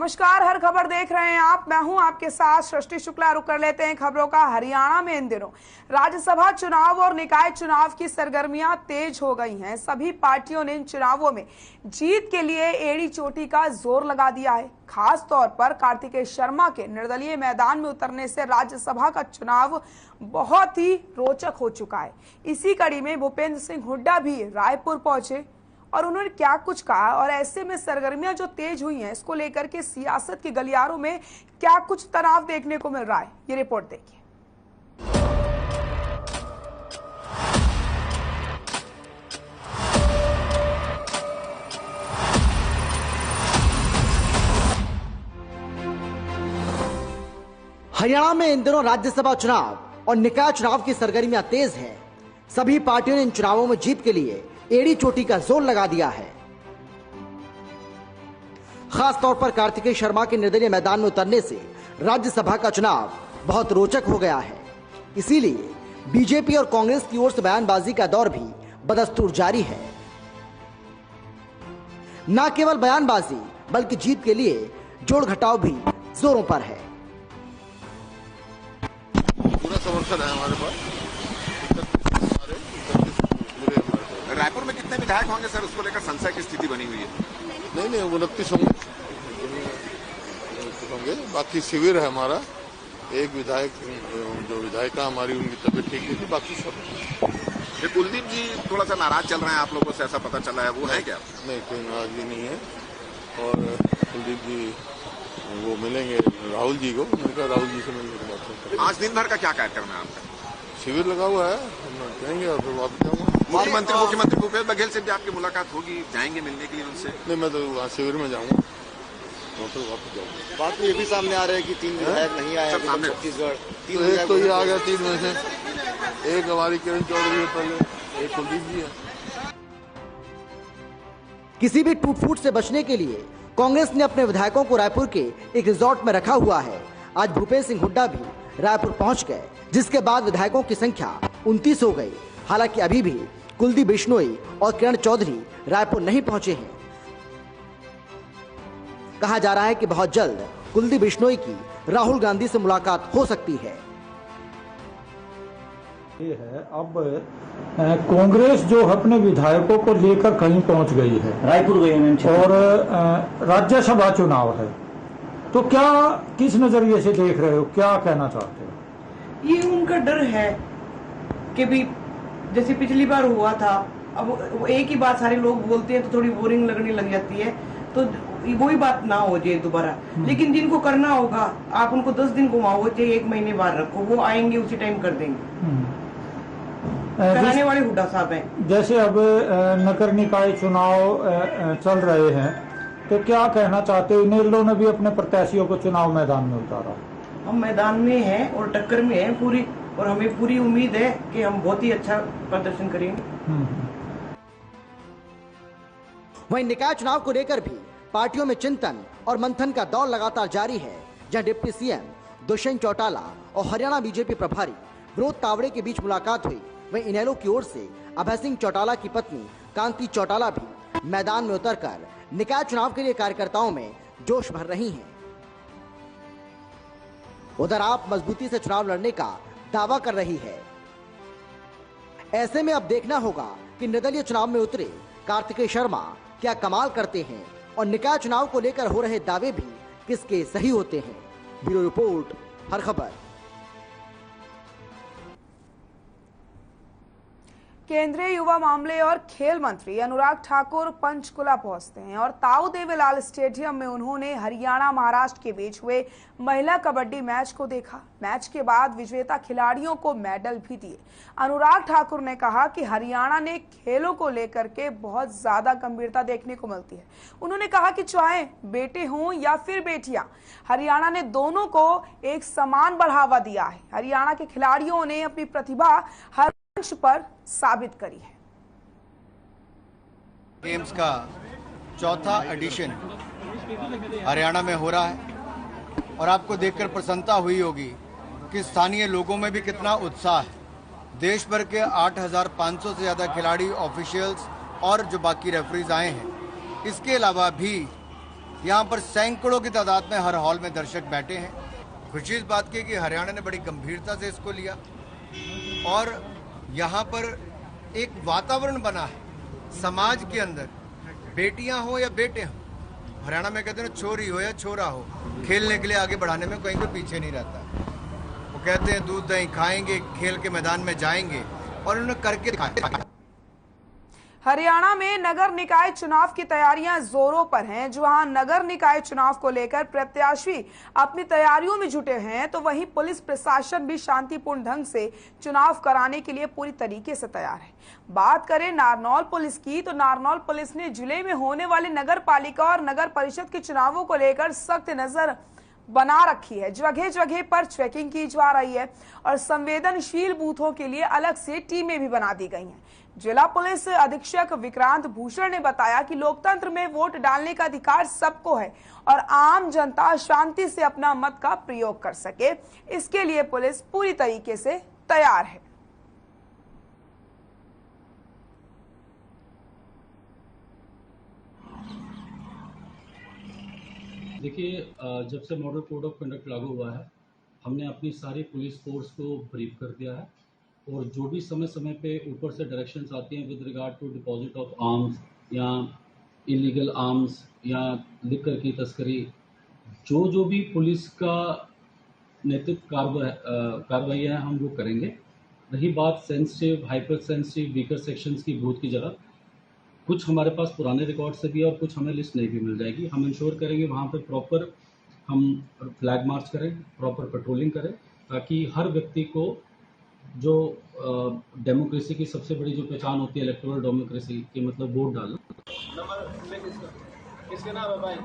नमस्कार, हर खबर देख रहे हैं आप। मैं हूं आपके साथ सृष्टि शुक्ला। रुक कर लेते हैं खबरों का। हरियाणा में इन दिनों राज्यसभा चुनाव और निकाय चुनाव की सरगर्मियां तेज हो गई हैं। सभी पार्टियों ने इन चुनावों में जीत के लिए एड़ी चोटी का जोर लगा दिया है। खास तौर पर कार्तिकेय शर्मा के निर्दलीय मैदान में उतरने से राज्यसभा का चुनाव बहुत ही रोचक हो चुका है। इसी कड़ी में भूपेंद्र सिंह हुड्डा भी रायपुर पहुंचे और उन्होंने क्या कुछ कहा और ऐसे में सरगर्मियां जो तेज हुई हैं, इसको लेकर के सियासत के गलियारों में क्या कुछ तनाव देखने को मिल रहा है, ये रिपोर्ट देखिए। हरियाणा में इन दिनों राज्यसभा चुनाव और निकाय चुनाव की सरगर्मियां तेज है। सभी पार्टियों ने इन चुनावों में जीत के लिए एड़ी चोटी का जोर लगा दिया है। खास तौर पर कार्तिकेय शर्मा के निर्दलीय मैदान में उतरने से राज्यसभा का चुनाव बहुत रोचक हो गया है। इसीलिए बीजेपी और कांग्रेस की ओर से बयानबाजी का दौर भी बदस्तूर जारी है। न केवल बयानबाजी बल्कि जीत के लिए जोड़ घटाव भी जोरों पर है। पूरा समर्थन है हमारे पास। रायपुर में कितने विधायक होंगे सर, उसको लेकर संशय की स्थिति बनी हुई है? नहीं 29 होंगे। बाकी शिविर है हमारा। एक विधायक जो विधायिका हमारी, उनकी तबीयत ठीक नहीं थी, बाकी सब। ये कुलदीप जी थोड़ा सा नाराज चल रहे हैं आप लोगों से, ऐसा पता चला है, वो है क्या? नहीं, कोई नाराजगी नहीं है। और कुलदीप जी वो मिलेंगे राहुल जी को, उनका राहुल जी से मिलने की बात। आज दिन भर का क्या कार्यक्रम है आपका? शिविर लगा हुआ है, हम कहेंगे और फिर वापस जाऊंगा। मुख्यमंत्री भूपेश बघेल से भी आपकी मुलाकात होगी, जाएंगे मिलने के लिए उनसे? नहीं, मैं तो वहाँ शिविर में जाऊंगा और फिर वापस जाऊंगा। बात तो ये भी सामने आ रहा है कि 3 विधायक नहीं आए छत्तीसगढ़। एक तो ये आ गया 3 में से, एक हमारी किरण चौधरी है, पहले एक कुलदीप जी है। किसी भी टूट फूट से बचने के लिए कांग्रेस ने अपने विधायकों को रायपुर के एक रिजॉर्ट में रखा हुआ है। आज भूपेंद्र सिंह हुड्डा भी रायपुर पहुंच गए, जिसके बाद विधायकों की संख्या 29 हो गई। हालांकि अभी भी कुलदीप बिश्नोई और किरण चौधरी रायपुर नहीं पहुंचे हैं। कहा जा रहा है कि बहुत जल्द कुलदीप बिश्नोई की राहुल गांधी से मुलाकात हो सकती है। ये है अब कांग्रेस जो अपने विधायकों को लेकर कहीं पहुंच गई है, रायपुर गई है और राज्यसभा चुनाव है, तो क्या किस नजरिए से देख रहे हो, क्या कहना चाहते हो? ये उनका डर है कि भी जैसे पिछली बार हुआ था, अब एक ही बात सारे लोग बोलते हैं तो थोड़ी बोरिंग लगने लग जाती है, तो वही बात ना हो जाए दोबारा। लेकिन जिनको करना होगा, आप उनको 10 दिन घुमाओ, चाहे 1 महीने बाद रखो, वो आएंगे उसी टाइम कर देंगे। कराने वाले हुड्डा साहब हैं। जैसे अब नगर निकाय चुनाव चल रहे हैं, तो क्या कहना चाहते हो? इनेलो ने भी अपने प्रत्याशियों को चुनाव मैदान में उतारा। हम मैदान में हैं और टक्कर में हैं पूरी, और हमें पूरी उम्मीद है कि हम बहुत ही अच्छा प्रदर्शन करेंगे। वहीं निकाय चुनाव को लेकर भी पार्टियों में चिंतन और मंथन का दौर लगातार जारी है, जहां डिप्टी सीएम दुष्यंत चौटाला और हरियाणा बीजेपी प्रभारी विनोद तावड़े के बीच मुलाकात हुई। वहीं इनेलो की ओर से अभय सिंह चौटाला की पत्नी कांति चौटाला भी मैदान में उतरकर निकाय चुनाव के लिए कार्यकर्ताओं में जोश भर रही हैं। उधर आप मजबूती से चुनाव लड़ने का दावा कर रही है। ऐसे में अब देखना होगा कि निर्दलीय चुनाव में उतरे कार्तिकेय शर्मा क्या कमाल करते हैं और निकाय चुनाव को लेकर हो रहे दावे भी किसके सही होते हैं। ब्यूरो रिपोर्ट, हर खबर। केंद्रीय युवा मामले और खेल मंत्री अनुराग ठाकुर पंचकुला पहुंचते हैं और ताऊ देवीलाल स्टेडियम में उन्होंने हरियाणा महाराष्ट्र के बीच हुए महिला कबड्डी मैच को देखा। मैच के बाद विजेता खिलाड़ियों को मेडल भी दिए। अनुराग ठाकुर ने कहा कि हरियाणा ने खेलों को लेकर के बहुत ज्यादा गंभीरता देखने को मिलती है। उन्होंने कहा कि चाहे बेटे हों या फिर बेटियां, हरियाणा ने दोनों को एक समान बढ़ावा दिया है। हरियाणा के खिलाड़ियों ने अपनी प्रतिभा हर मंच पर साबित करी है। गेम्स का चौथा एडिशन हरियाणा में हो रहा है और आपको देखकर प्रसन्नता हुई होगी कि स्थानीय लोगों में भी कितना उत्साह है। देश भर के 8,500 से ज़्यादा खिलाड़ी, ऑफिशियल्स और जो बाकी रेफरीज आए हैं। इसके अलावा भी यहाँ पर सैकड़ों की तादाद में हर हॉल में दर्शक बैठे हैं। खुशी इस बात की कि हरियाणा ने बड़ी गंभीरता से इसको लिया और यहाँ पर एक वातावरण बना है समाज के अंदर, बेटियां हो या बेटे हो, हरियाणा में कहते हैं छोरी हो या छोरा हो, खेलने के लिए आगे बढ़ाने में कहीं कोई पीछे नहीं रहता। वो कहते हैं दूध दही खाएंगे, खेल के मैदान में जाएंगे और उन्होंने करके दिखाया। हरियाणा में नगर निकाय चुनाव की तैयारियां जोरों पर हैं। जहां नगर निकाय चुनाव को लेकर प्रत्याशी अपनी तैयारियों में जुटे हैं, तो वहीं पुलिस प्रशासन भी शांतिपूर्ण ढंग से चुनाव कराने के लिए पूरी तरीके से तैयार है। बात करें नारनौल पुलिस की, तो नारनौल पुलिस ने जिले में होने वाले नगर पालिका और नगर परिषद के चुनावों को लेकर सख्त नजर बना रखी है। जगह जगह पर चेकिंग की जा रही है और संवेदनशील बूथों के लिए अलग से टीमें भी बना दी गई हैं। जिला पुलिस अधीक्षक विक्रांत भूषण ने बताया कि लोकतंत्र में वोट डालने का अधिकार सबको है और आम जनता शांति से अपना मत का प्रयोग कर सके, इसके लिए पुलिस पूरी तरीके से तैयार है। देखिए, जब से मॉडल कोड ऑफ कंडक्ट लागू हुआ है, हमने अपनी सारी पुलिस फोर्स को ब्रीफ कर दिया है और जो भी समय समय पे ऊपर से डायरेक्शंस आती हैं with regard to deposit of arms या इलीगल आर्म्स या लिकर की तस्करी, जो भी पुलिस का नैतिक कार्रवाई है हम वो करेंगे। रही बात sensitive, hyper sensitive, weaker sections की बूथ की जगह, कुछ हमारे पास पुराने रिकॉर्ड से भी और कुछ हमें लिस्ट नहीं भी मिल जाएगी। हम इंश्योर करेंगे वहाँ पे प्रॉपर हम फ्लैग मार्च करें, प्रॉपर पेट्रोलिंग करें, ताकि हर व्यक्ति को जो डेमोक्रेसी की सबसे बड़ी जो पहचान होती है इलेक्टोरल डेमोक्रेसी की, मतलब वोट डालना। किसके नाम है भाई?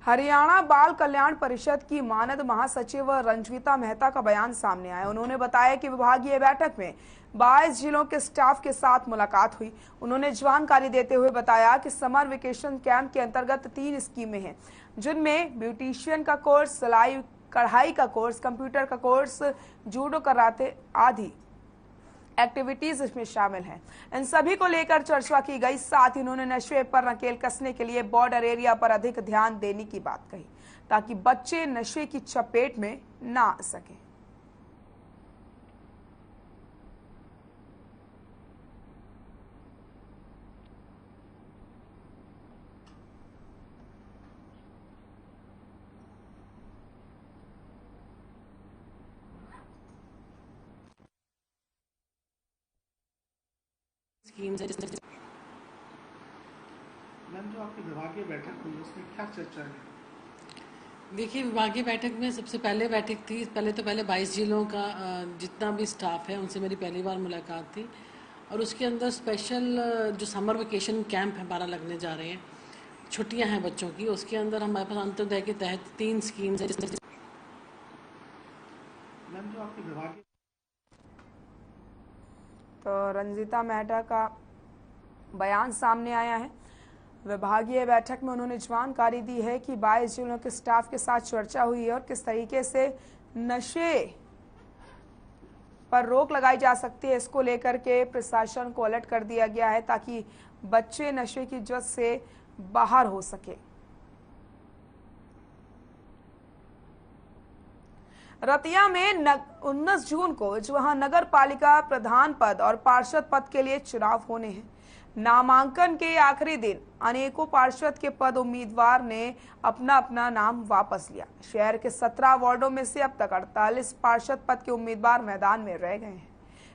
हरियाणा बाल कल्याण परिषद की मानद महासचिव रंजीता मेहता का बयान सामने आया। उन्होंने बताया कि विभागीय बैठक में 22 जिलों के स्टाफ के साथ मुलाकात हुई। उन्होंने जानकारी देते हुए बताया कि समर वेकेशन कैंप के अंतर्गत 3 स्कीमें हैं, जिनमें ब्यूटिशियन का कोर्स, सिलाई कढ़ाई का कोर्स, कंप्यूटर का कोर्स, जूडो कराटे आदि एक्टिविटीज इसमें शामिल हैं। इन सभी को लेकर चर्चा की गई। साथ ही उन्होंने नशे पर नकेल कसने के लिए बॉर्डर एरिया पर अधिक ध्यान देने की बात कही, ताकि बच्चे नशे की चपेट में ना आ सके। मैम, जो आपकी विभागीय बैठक हुई उसमें क्या चर्चा है? देखिए, विभागीय बैठक में सबसे पहले बैठक थी, पहले 22 जिलों का जितना भी स्टाफ है उनसे मेरी पहली बार मुलाकात थी और उसके अंदर स्पेशल जो समर वेकेशन कैंप है 12 लगने जा रहे हैं, छुट्टियां हैं बच्चों की, उसके अंदर हमारे पास अंत्योदय के तहत 3 स्कीम्स है। मैम, जो आपकी विभागीय तो रंजीता मेहता का बयान सामने आया है। विभागीय बैठक में उन्होंने जानकारी दी है कि 22 जिलों के स्टाफ के साथ चर्चा हुई है और किस तरीके से नशे पर रोक लगाई जा सकती है, इसको लेकर के प्रशासन को अलर्ट कर दिया गया है, ताकि बच्चे नशे की जद से बाहर हो सके। रतिया में 19 जून को जहां नगर पालिका प्रधान पद और पार्षद पद के लिए चुनाव होने हैं, नामांकन के आखिरी दिन अनेकों पार्षद के पद उम्मीदवार ने अपना नाम वापस लिया। शहर के 17 वार्डों में से अब तक 48 पार्षद पद के उम्मीदवार मैदान में रह गए हैं,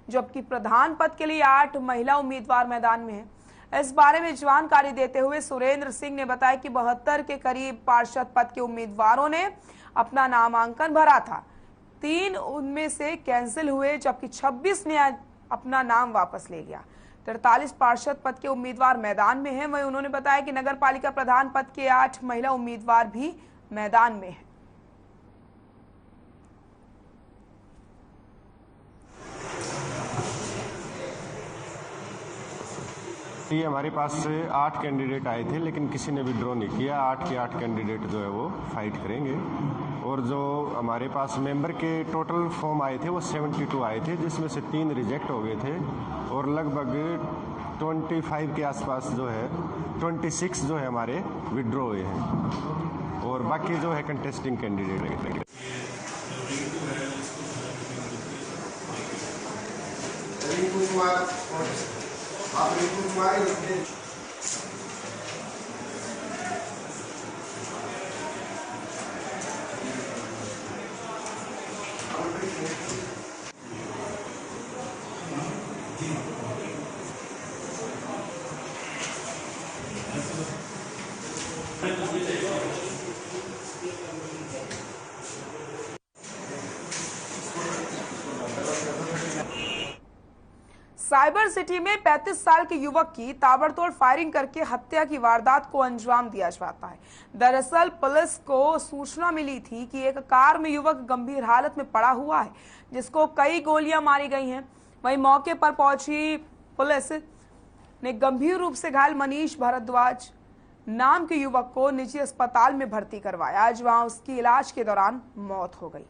जबकि प्रधान पद के लिए 8 महिला उम्मीदवार मैदान में हैं। इस बारे में जानकारी देते हुए सुरेंद्र सिंह ने बताया कि 72 के करीब पार्षद पद के उम्मीदवारों ने अपना नामांकन भरा था। 3 उनमें से कैंसिल हुए, जबकि 26 ने अपना नाम वापस ले लिया। 43 पार्षद पद के उम्मीदवार मैदान में हैं। वहीं उन्होंने बताया कि नगर पालिका प्रधान पद के 8 महिला उम्मीदवार भी मैदान में हैं। ये हमारे पास 8 कैंडिडेट आए थे, लेकिन किसी ने विड्रॉ नहीं किया। 8 के 8 कैंडिडेट जो है वो फाइट करेंगे। और जो हमारे पास मेंबर के टोटल फॉर्म आए थे वो 72 आए थे, जिसमें से 3 रिजेक्ट हो गए थे और लगभग 25 के आसपास जो है 26 जो है हमारे विड्रॉ हुए हैं और बाकी जो है कंटेस्टिंग कैंडिडेट है। साइबर सिटी में 35 साल के युवक की ताबड़तोड़ फायरिंग करके हत्या की वारदात को अंजाम दिया जाता है। दरअसल पुलिस को सूचना मिली थी कि एक कार में युवक गंभीर हालत में पड़ा हुआ है, जिसको कई गोलियां मारी गई हैं। वहीं मौके पर पहुंची पुलिस ने गंभीर रूप से घायल मनीष भारद्वाज नाम के युवक को निजी अस्पताल में भर्ती करवाया। आज वहां उसकी इलाज के दौरान मौत हो गई।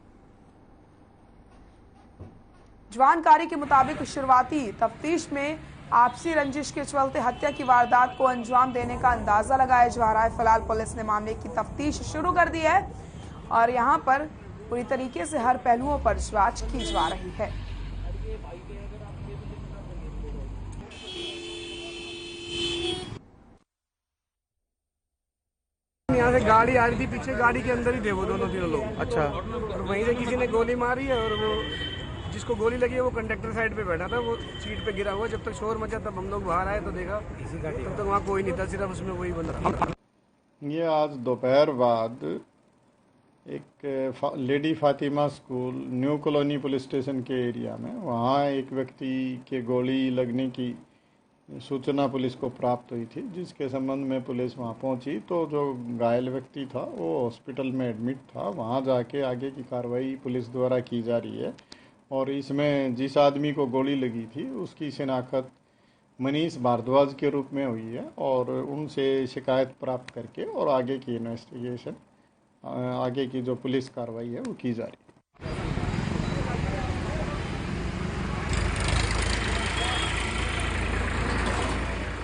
जानकारी के मुताबिक शुरुआती तफ्तीश में आपसी रंजिश के चलते हत्या की वारदात को अंजाम देने का अंदाजा लगाया जा रहा है। फिलहाल पुलिस ने मामले की तफ्तीश शुरू कर दी है और यहां पर पूरी तरीके से हर पहलुओं पर जांच की जा रही है। यहाँ से गाड़ी आ रही थी, पीछे गाड़ी के अंदर ही थे वो तीनों लोग। अच्छा। और वहीं से किसी ने गोली मारी है और वो जिसको गोली लगी है वो कंडक्टर साइड पे बैठा था, वो सीट पे गिरा हुआ। जब तक शोर मचा तब हम लोग बाहर आए तो देखा तब तक वहाँ कोई नहीं था, सिर्फ उसमें वही बंद रहा। ये आज दोपहर बाद एक lady Fatima school new colony police station के एरिया में वहाँ एक व्यक्ति के गोली लगने की सूचना पुलिस को प्राप्त हुई थी, जिसके संबंध में पुलिस वहाँ पहुँची तो जो घायल व्यक्ति था वो हॉस्पिटल में एडमिट था। वहाँ जाके आगे की कार्रवाई पुलिस द्वारा की जा रही है और इसमें जिस आदमी को गोली लगी थी उसकी शिनाख्त मनीष भारद्वाज के रूप में हुई है और उनसे शिकायत प्राप्त करके और आगे की इन्वेस्टिगेशन, आगे की जो पुलिस कार्रवाई है वो की जा रही है।